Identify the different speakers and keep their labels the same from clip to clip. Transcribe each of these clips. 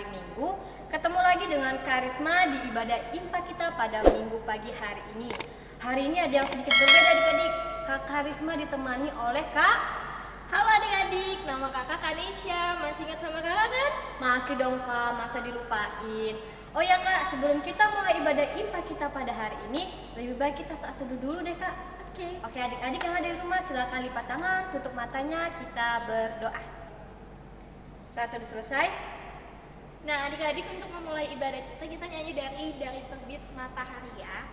Speaker 1: Minggu. Ketemu lagi dengan Karisma di ibadah IMPA kita pada Minggu pagi hari ini. Hari ini ada yang sedikit berbeda adik-adik. Kak Karisma ditemani oleh Kak.
Speaker 2: Halo adik-adik, nama kakak Kanisha. Masih ingat sama kakak kan?
Speaker 1: Masih dong Kak, masa dilupain. Oh ya Kak, sebelum kita mulai ibadah IMPA kita pada hari ini, lebih baik kita saat teduh dulu deh Kak. Oke adik-adik yang ada di rumah silakan lipat tangan, tutup matanya, kita berdoa. Saat teduh selesai.
Speaker 2: Nah adik-adik, untuk memulai ibadah kita nyanyi dari terbit matahari ya.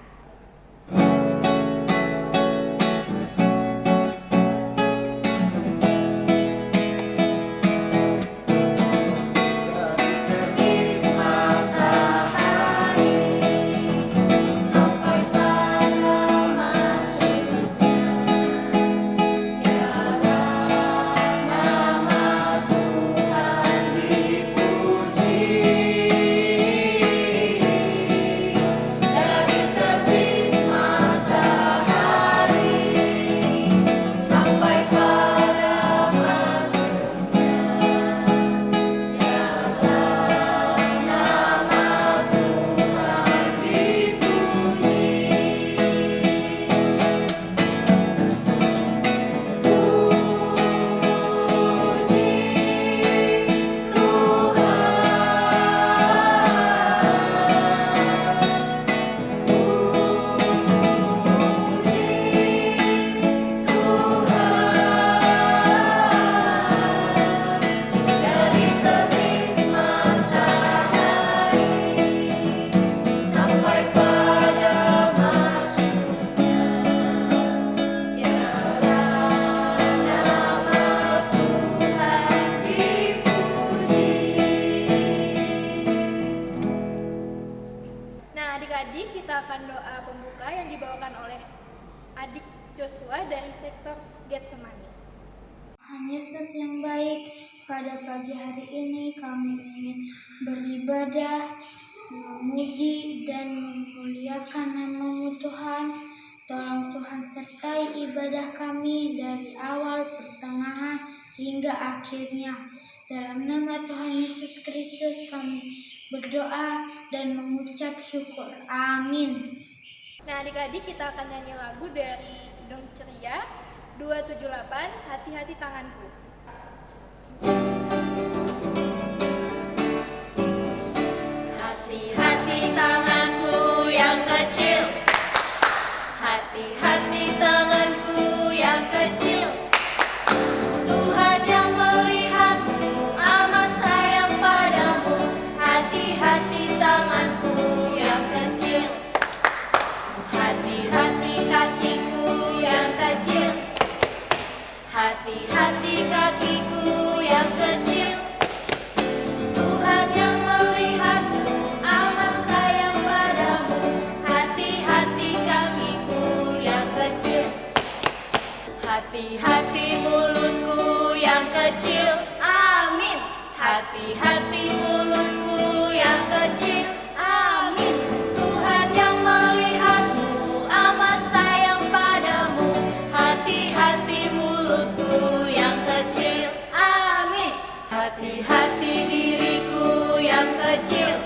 Speaker 2: Adik-adik, kita akan doa pembuka yang dibawakan oleh adik Joshua dari sektor Getsemani.
Speaker 3: Tuhan Yesus yang baik, pada pagi hari ini kami ingin beribadah, memuji dan memuliakan nama-Mu Tuhan. Tolong Tuhan sertai ibadah kami dari awal, pertengahan hingga akhirnya. Dalam nama Tuhan Yesus Kristus kami berdoa dan mengucap syukur. Amin.
Speaker 2: Nah adik-adik, kita akan nyanyi lagu dari Dong Ceria 278, Hati-hati Tanganku.
Speaker 4: Hati-hati tanganku yang kecil, hati-hati tanganku yang kecil. Tuhan yang melihatmu amat sayang padamu. Hati-hati tanganku yang kecil, hati-hati kakiku yang kecil, hati-hati kakiku yang kecil. Tuhan yang melihatmu amat sayang padamu. Hati-hati kakiku yang kecil, hati-hati mulutku yang kecil. Amin. Hati-hati mulutku yang kecil. Amin. Tuhan yang melihatmu amat sayang padamu. Hati-hati mulutku yang kecil. Amin. Hati-hati diriku yang kecil.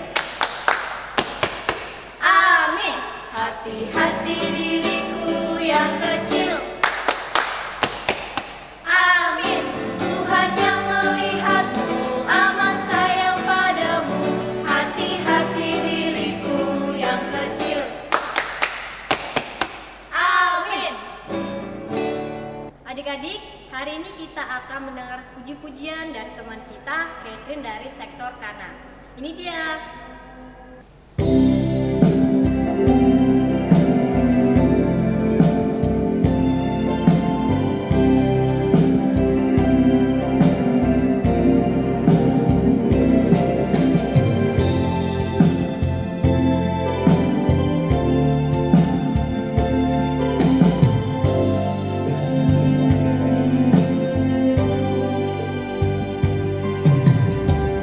Speaker 4: Amin. Hati-hati diriku yang kecil. Amin. Tuhan yang melihatmu amat sayang padamu. Hati-hati diriku yang kecil. Amin.
Speaker 1: Adik-adik, hari ini kita akan mendengar puji-pujian dari teman kita, Catherine dari sektor kanan. Ini dia.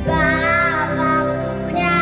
Speaker 3: Bapa Muda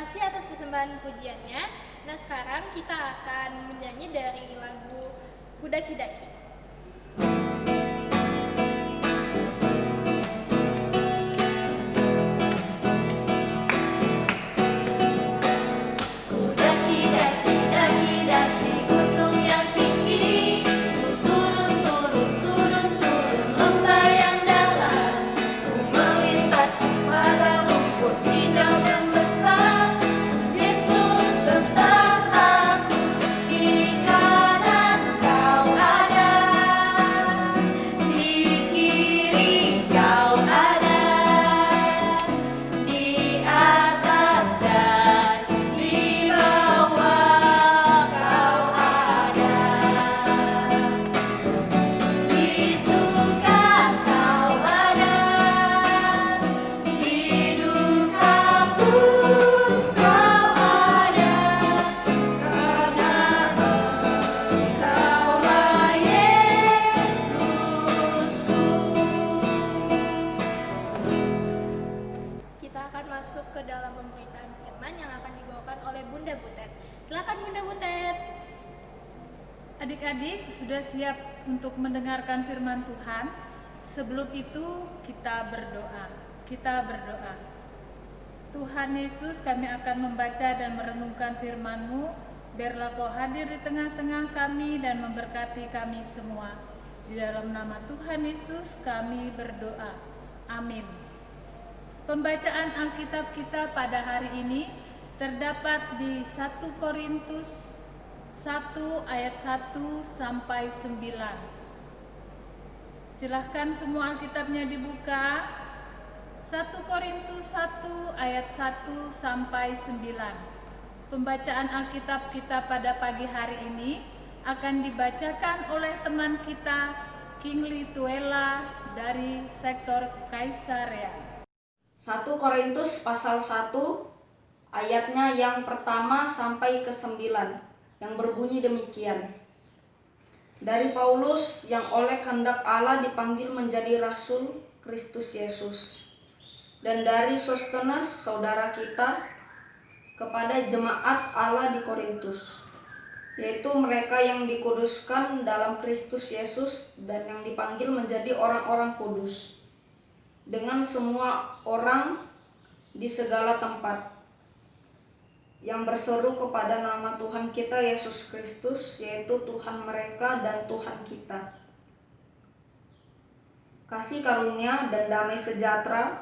Speaker 2: kasih atas persembahan pujiannya. Nah sekarang kita akan menyanyi dari lagu Kudaki-daki.
Speaker 4: Daki daki daki daki gunung yang tinggi, ku turun turun turun turun lembah yang dalam, ku melintasi padang rumput hijau dan betah. Yesus bersamaku, di kanan kau ada, di kiri kau ada, di atas dan di bawah kau ada, di suka kau ada, di duka pun kau ada, karena Engkaulah Yesusku.
Speaker 2: Kita akan masuk ke dalam pemberitaan firman yang akan dibawakan oleh Bunda Butet. Silakan Bunda Butet.
Speaker 5: Adik-adik sudah siap untuk mendengarkan firman Tuhan? Sebelum itu kita berdoa. Kita berdoa. Tuhan Yesus, kami akan membaca dan merenungkan firman-Mu. Biarlah Kau hadir di tengah-tengah kami dan memberkati kami semua. Di dalam nama Tuhan Yesus kami berdoa. Amin. Pembacaan Alkitab kita pada hari ini terdapat di 1 Korintus 1 ayat 1 sampai 9. Silahkan semua Alkitabnya dibuka. 1 Korintus 1 ayat 1 sampai 9. Pembacaan Alkitab kita pada pagi hari ini akan dibacakan oleh teman kita Kingly Tuela dari sektor Kaisarea.
Speaker 6: 1 Korintus pasal 1 ayatnya yang pertama sampai ke 9 yang berbunyi demikian. Dari Paulus yang oleh kehendak Allah dipanggil menjadi rasul Kristus Yesus, dan dari Sostenes saudara kita kepada jemaat Allah di Korintus, yaitu mereka yang dikuduskan dalam Kristus Yesus dan yang dipanggil menjadi orang-orang kudus, dengan semua orang di segala tempat yang berseru kepada nama Tuhan kita Yesus Kristus, yaitu Tuhan mereka dan Tuhan kita. Kasih karunia dan damai sejahtera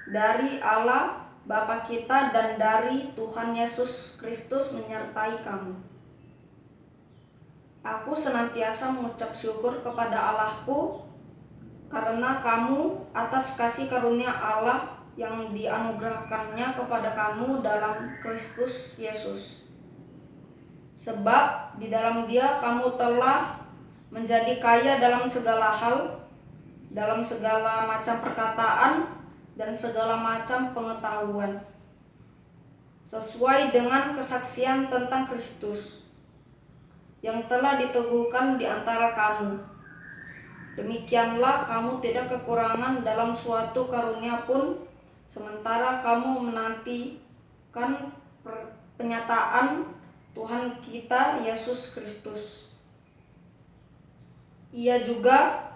Speaker 6: dari Allah Bapa kita dan dari Tuhan Yesus Kristus menyertai kamu. Aku senantiasa mengucap syukur kepada Allahku karena kamu atas kasih karunia Allah yang dianugerahkannya kepada kamu dalam Kristus Yesus. Sebab di dalam Dia kamu telah menjadi kaya dalam segala hal, dalam segala macam perkataan dan segala macam pengetahuan, sesuai dengan kesaksian tentang Kristus yang telah diteguhkan di antara kamu. Demikianlah kamu tidak kekurangan dalam suatu karunia pun, sementara kamu menantikan penyataan Tuhan kita Yesus Kristus. Ia juga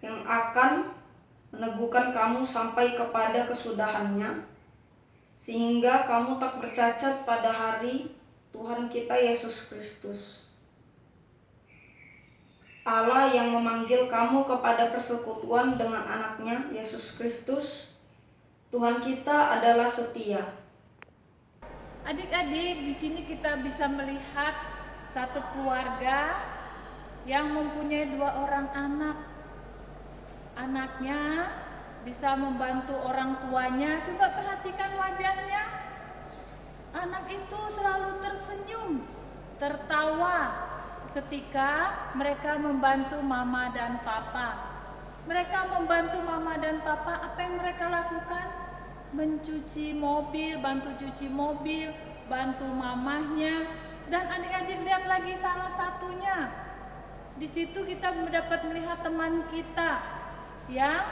Speaker 6: yang akan meneguhkan kamu sampai kepada kesudahannya, sehingga kamu tak bercacat pada hari Tuhan kita Yesus Kristus. Allah yang memanggil kamu kepada persekutuan dengan anaknya Yesus Kristus, Tuhan kita adalah setia.
Speaker 5: Adik-adik, di sini kita bisa melihat satu keluarga yang mempunyai 2 orang anak. Anaknya bisa membantu orang tuanya. Coba perhatikan wajahnya. Anak itu selalu tersenyum, tertawa ketika mereka membantu mama dan papa. Mereka membantu mama dan papa, apa yang mereka lakukan? Mencuci mobil, bantu cuci mobil, bantu mamahnya. Dan adik-adik lihat lagi salah satunya. Di situ kita dapat melihat teman kita yang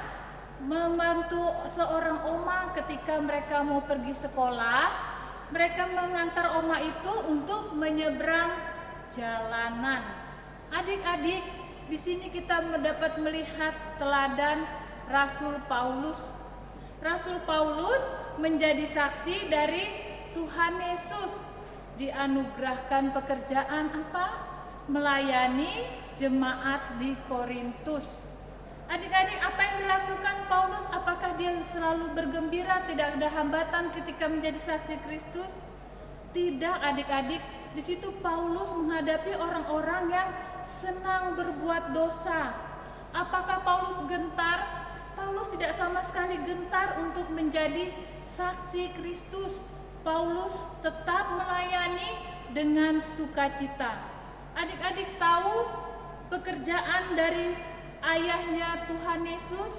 Speaker 5: membantu seorang oma ketika mereka mau pergi sekolah. Mereka mengantar oma itu untuk menyeberang jalanan. Adik-adik, di sini kita dapat melihat teladan Rasul Paulus. Rasul Paulus menjadi saksi dari Tuhan Yesus. Dianugerahkan pekerjaan apa? Melayani jemaat di Korintus. Adik-adik, apa yang dilakukan Paulus? Apakah dia selalu bergembira, tidak ada hambatan ketika menjadi saksi Kristus? Tidak, adik-adik. Di situ Paulus menghadapi orang-orang yang senang berbuat dosa. Apakah Paulus gentar? Paulus tidak sama sekali gentar untuk menjadi saksi Kristus. Paulus tetap melayani dengan sukacita. Adik-adik tahu pekerjaan dari ayahnya Tuhan Yesus?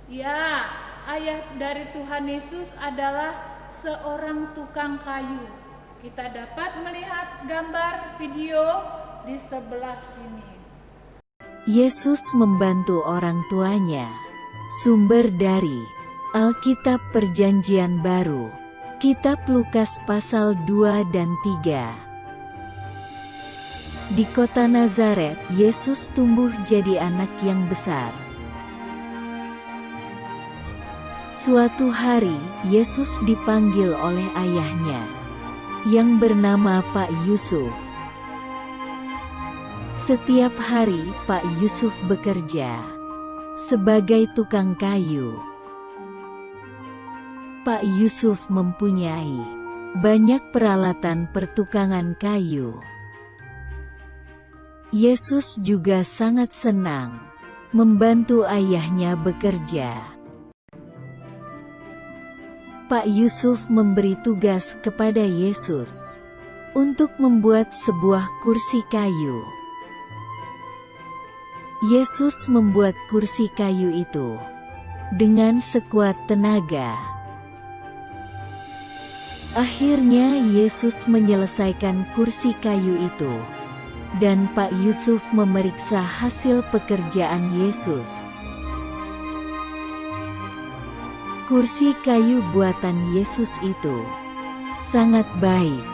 Speaker 5: Ya, ayah dari Tuhan Yesus adalah seorang tukang kayu. Kita dapat melihat gambar video di sebelah sini.
Speaker 7: Yesus membantu orang tuanya. Sumber dari Alkitab Perjanjian Baru, Kitab Lukas pasal 2 dan 3. Di kota Nazaret, Yesus tumbuh jadi anak yang besar. Suatu hari, Yesus dipanggil oleh ayahnya, yang bernama Pak Yusuf. Setiap hari, Pak Yusuf bekerja sebagai tukang kayu. Pak Yusuf mempunyai banyak peralatan pertukangan kayu. Yesus juga sangat senang membantu ayahnya bekerja. Pak Yusuf memberi tugas kepada Yesus untuk membuat sebuah kursi kayu. Yesus membuat kursi kayu itu dengan sekuat tenaga. Akhirnya Yesus menyelesaikan kursi kayu itu. Dan Pak Yusuf memeriksa hasil pekerjaan Yesus. Kursi kayu buatan Yesus itu sangat baik.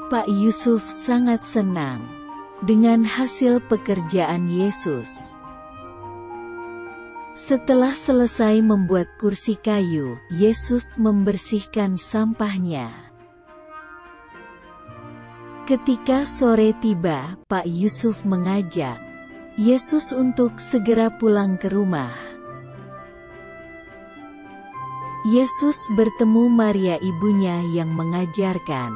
Speaker 7: Pak Yusuf sangat senang dengan hasil pekerjaan Yesus. Setelah selesai membuat kursi kayu, Yesus membersihkan sampahnya. Ketika sore tiba, Pak Yusuf mengajak Yesus untuk segera pulang ke rumah. Yesus bertemu Maria ibunya yang mengajarkan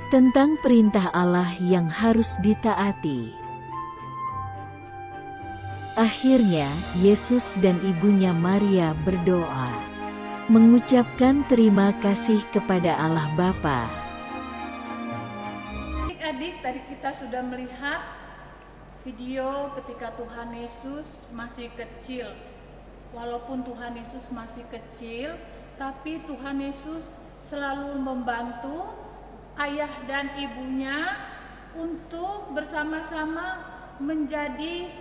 Speaker 7: tentang perintah Allah yang harus ditaati. Akhirnya, Yesus dan ibunya Maria berdoa, mengucapkan terima kasih kepada Allah Bapa.
Speaker 5: Adik-adik, tadi kita sudah melihat video ketika Tuhan Yesus masih kecil. Walaupun Tuhan Yesus masih kecil, tapi Tuhan Yesus selalu membantu ayah dan ibunya untuk bersama-sama menjadi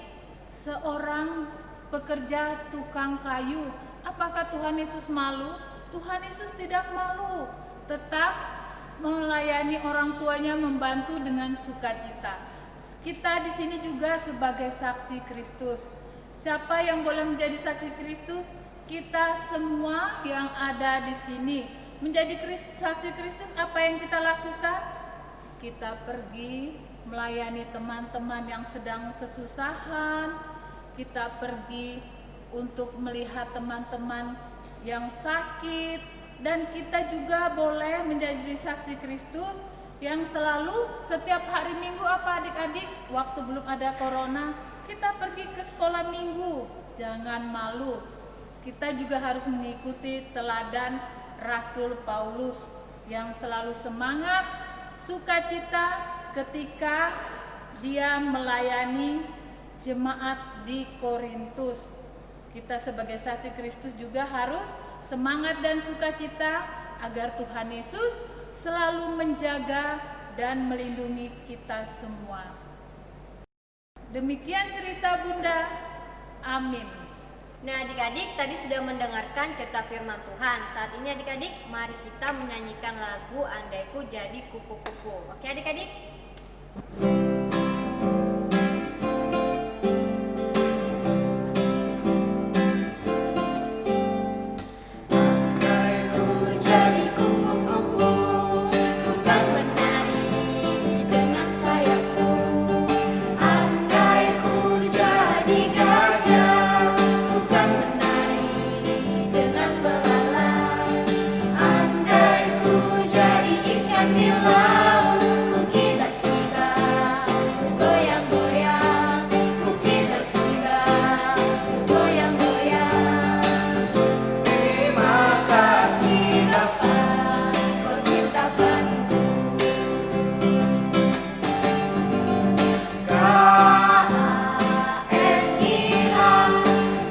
Speaker 5: seorang pekerja tukang kayu. Apakah Tuhan Yesus malu? Tuhan Yesus tidak malu, tetap melayani orang tuanya, membantu dengan sukacita. Kita di sini juga sebagai saksi Kristus. Siapa yang boleh menjadi saksi Kristus? Kita semua yang ada di sini. Menjadi saksi Kristus, apa yang kita lakukan? Kita pergi melayani teman-teman yang sedang kesusahan. Kita pergi untuk melihat teman-teman yang sakit. Dan kita juga boleh menjadi saksi Kristus yang selalu setiap hari Minggu apa adik-adik? Waktu belum ada corona, kita pergi ke sekolah minggu. Jangan malu. Kita juga harus mengikuti teladan Rasul Paulus yang selalu semangat, sukacita ketika dia melayani jemaat di Korintus. Kita sebagai saksi Kristus juga harus semangat dan sukacita agar Tuhan Yesus selalu menjaga dan melindungi kita semua. Demikian cerita Bunda. Amin.
Speaker 1: Nah adik-adik tadi sudah mendengarkan cerita firman Tuhan. Saat ini adik-adik mari kita menyanyikan lagu Andaiku Jadi Kupu-Kupu. Oke adik-adik?
Speaker 4: Jadi kupu-kupu, ku kan menari dengan sayapku. Andai ku jadi gajah, ku kan menari dengan belalang. Andai ku jadi ikan di laut, ku kilas-kilas, ku goyang-goyang, ku kilas-kilas, ku goyang-goyang. Terima kasih Bapa, Kau ciptakanku. K-A-S-I-H,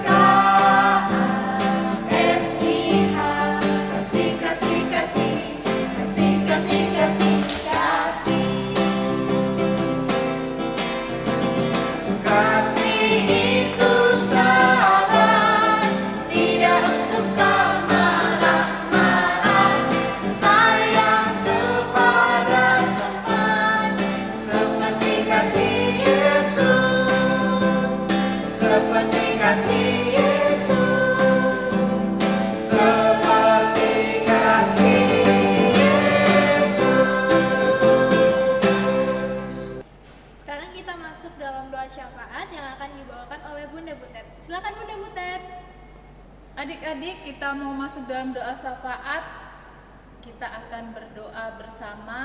Speaker 4: K-A-S-I-H, kasih, kasih, kasih, kasih, kasih, kasih, kasih. Kasih itu sabar, tidak suka marah-marah, sayang kepada teman, seperti kasih Yesus, seperti kasih Yesus, seperti kasih Yesus.
Speaker 2: Sekarang kita masuk dalam doa syafaat yang akan dibawakan oleh Bunda Butet. Silakan Bunda Butet.
Speaker 5: Adik-adik, kita mau masuk dalam doa syafaat. Kita akan berdoa bersama.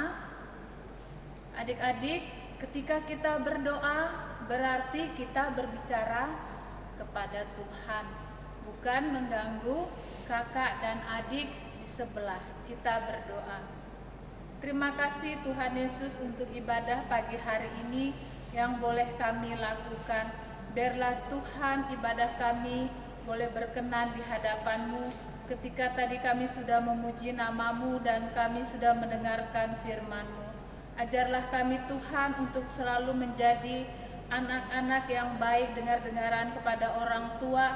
Speaker 5: Adik-adik, ketika kita berdoa, berarti kita berbicara kepada Tuhan, bukan mengganggu kakak dan adik di sebelah. Kita berdoa. Terima kasih Tuhan Yesus untuk ibadah pagi hari ini yang boleh kami lakukan. Biarlah Tuhan ibadah kami boleh berkenan di hadapan-Mu ketika tadi kami sudah memuji nama-Mu dan kami sudah mendengarkan firman-Mu. Ajarlah kami Tuhan untuk selalu menjadi anak-anak yang baik, dengar-dengaran kepada orang tua,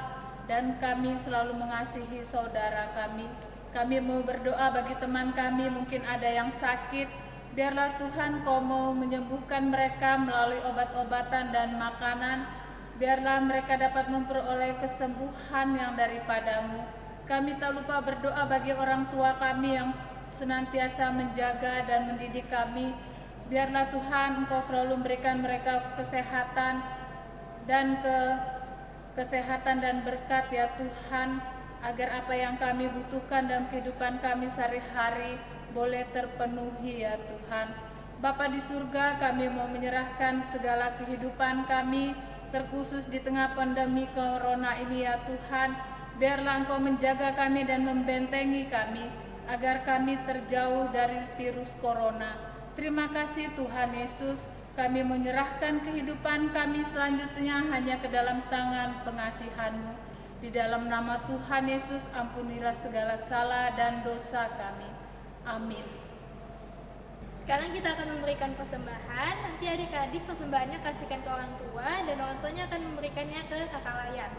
Speaker 5: dan kami selalu mengasihi saudara kami. Kami mau berdoa bagi teman kami, mungkin ada yang sakit. Biarlah Tuhan Kau mau menyembuhkan mereka melalui obat-obatan dan makanan. Biarlah mereka dapat memperoleh kesembuhan yang daripada-Mu. Kami tak lupa berdoa bagi orang tua kami yang senantiasa menjaga dan mendidik kami. Biarlah Tuhan Engkau selalu memberikan mereka kesehatan dan kesehatan dan berkat ya Tuhan, agar apa yang kami butuhkan dalam kehidupan kami sehari-hari boleh terpenuhi ya Tuhan. Bapa di surga, kami mau menyerahkan segala kehidupan kami, terkhusus di tengah pandemi corona ini ya Tuhan. Biarlah Engkau menjaga kami dan membentengi kami, agar kami terjauh dari virus corona. Terima kasih Tuhan Yesus, kami menyerahkan kehidupan kami selanjutnya hanya ke dalam tangan pengasihan-Mu. Di dalam nama Tuhan Yesus, ampunilah segala salah dan dosa kami. Amin.
Speaker 2: Sekarang kita akan memberikan persembahan. Nanti adik-adik persembahannya kasihkan ke orang tua, dan orang tuanya akan memberikannya ke kakak layan.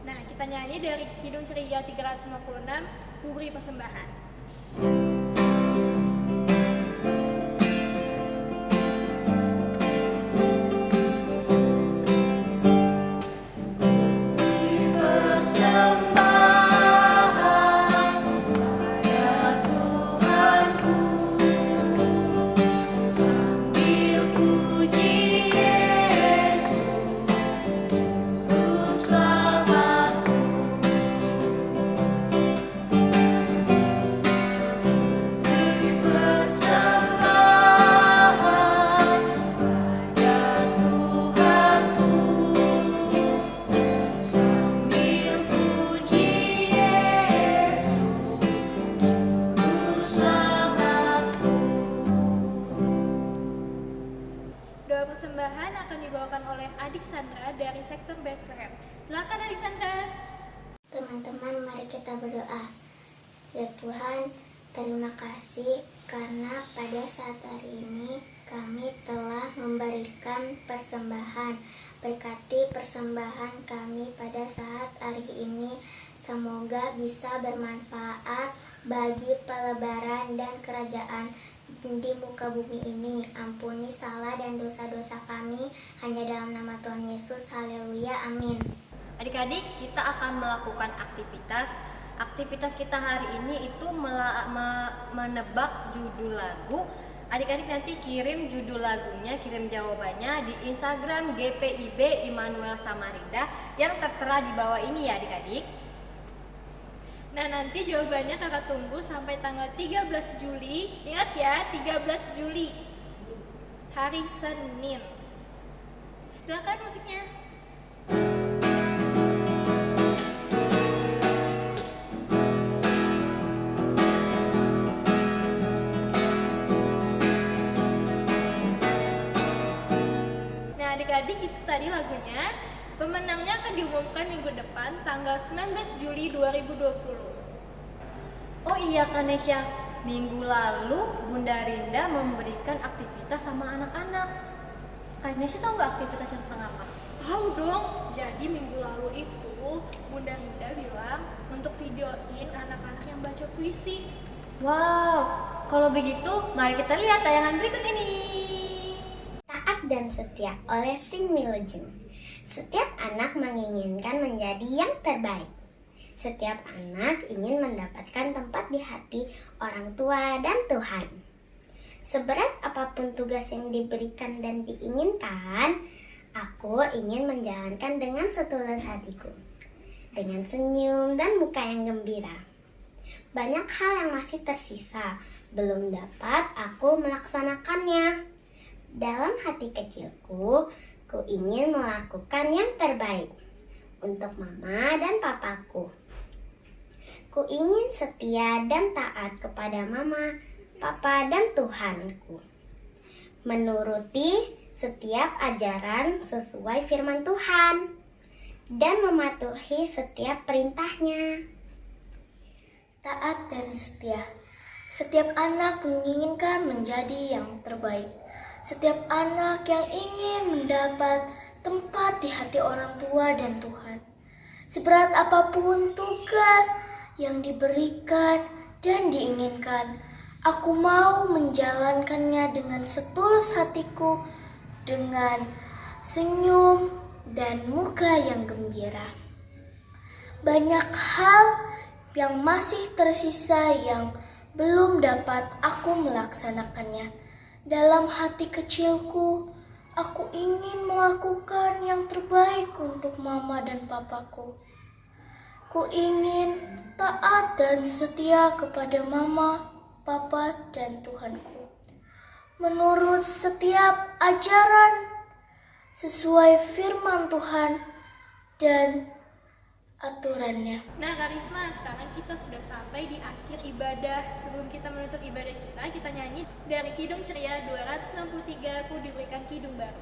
Speaker 2: Nah, kita nyanyi dari Kidung Ceria 356, Ku Beri Persembahan. Doa persembahan akan dibawakan oleh Adik Sandra dari sektor Bethlehem. Silakan Adik Sandra.
Speaker 3: Teman-teman, mari kita berdoa. Ya Tuhan, terima kasih karena pada saat hari ini kami telah memberikan persembahan Berkati persembahan kami pada saat hari ini, semoga bisa bermanfaat bagi pelebaran dan kerajaan di muka bumi ini. Ampuni salah dan dosa-dosa kami, hanya dalam nama Tuhan Yesus. Haleluya, amin.
Speaker 1: Adik-adik, kita akan melakukan aktivitas. Aktivitas kita hari ini itu menebak judul lagu. Adik-adik nanti kirim judul lagunya, kirim jawabannya di Instagram GPIB Immanuel Samarinda yang tertera di bawah ini ya adik-adik.
Speaker 2: Nah, nanti jawabannya kakak tunggu sampai tanggal 13 Juli. Ingat ya, 13 Juli. Hari Senin. Silakan musiknya. Nah, adik-adik, itu tadi lagunya. Pemenangnya akan diumumkan minggu depan tanggal 19 Juli 2020.
Speaker 1: Oh iya Kanesya, minggu lalu Bunda Rinda memberikan aktivitas sama anak-anak. Kanesya tahu nggak aktivitasnya tentang apa?
Speaker 2: Tahu dong. Jadi minggu lalu itu Bunda Rinda bilang untuk videoin anak-anak yang baca puisi.
Speaker 1: Wow, kalau begitu mari kita lihat tayangan berikut ini.
Speaker 3: Taat dan Setia oleh Sing Wilujeng. Setiap anak menginginkan menjadi yang terbaik. Setiap anak ingin mendapatkan tempat di hati orang tua dan Tuhan. Seberat apapun tugas yang diberikan dan diinginkan, aku ingin menjalankan dengan setulus hatiku, dengan senyum dan muka yang gembira. Banyak hal yang masih tersisa, belum dapat aku melaksanakannya. Dalam hati kecilku, ku ingin melakukan yang terbaik untuk mama dan papaku. Ku ingin setia dan taat kepada mama, papa, dan Tuhanku. Menuruti setiap ajaran sesuai firman Tuhan dan mematuhi setiap perintahnya. Taat dan setia. Setiap anak menginginkan menjadi yang terbaik. Setiap anak yang ingin mendapat tempat di hati orang tua dan Tuhan. Seberat apapun tugas yang diberikan dan diinginkan, aku mau menjalankannya dengan setulus hatiku, dengan senyum dan muka yang gembira. Banyak hal yang masih tersisa yang belum dapat aku melaksanakannya. Dalam hati kecilku, aku ingin melakukan yang terbaik untuk mama dan papaku. Ku ingin taat dan setia kepada mama, papa, dan Tuhanku. Menurut setiap ajaran, sesuai firman Tuhan dan aturannya.
Speaker 2: Nah, Karisma, sekarang kita sudah sampai di akhir ibadah. Sebelum kita menutup ibadah kita nyanyi dari Kidung Ceria 263, Ku Diberikan Kidung Baru.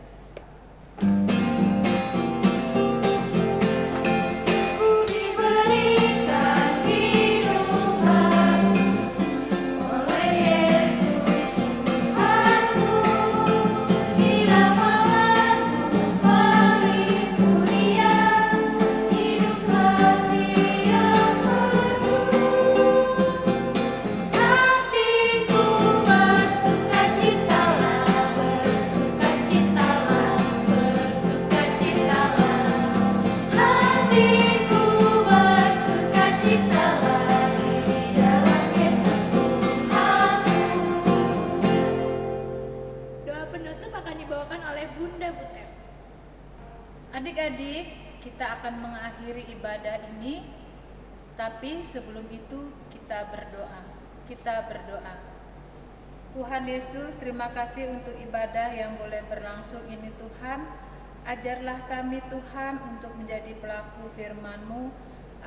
Speaker 5: Adik-adik, kita akan mengakhiri ibadah ini, tapi sebelum itu kita berdoa. Kita berdoa. Tuhan Yesus, terima kasih untuk ibadah yang boleh berlangsung ini Tuhan. Ajarlah kami Tuhan untuk menjadi pelaku firman-Mu,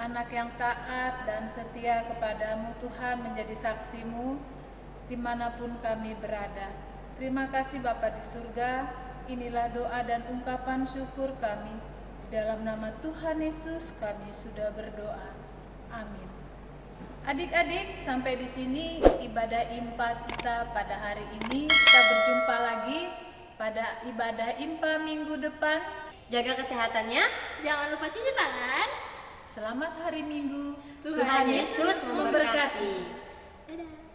Speaker 5: anak yang taat dan setia kepadamu Tuhan, menjadi saksi-Mu dimanapun kami berada. Terima kasih Bapa di surga, inilah doa dan ungkapan syukur kami. Di dalam nama Tuhan Yesus kami sudah berdoa. Amin. Adik-adik, sampai di sini ibadah IMPA kita pada hari ini. Kita berjumpa lagi pada ibadah IMPA minggu depan.
Speaker 1: Jaga kesehatannya.
Speaker 2: Jangan lupa cuci tangan.
Speaker 5: Selamat hari Minggu.
Speaker 1: Tuhan Yesus memberkati.
Speaker 2: Dadah.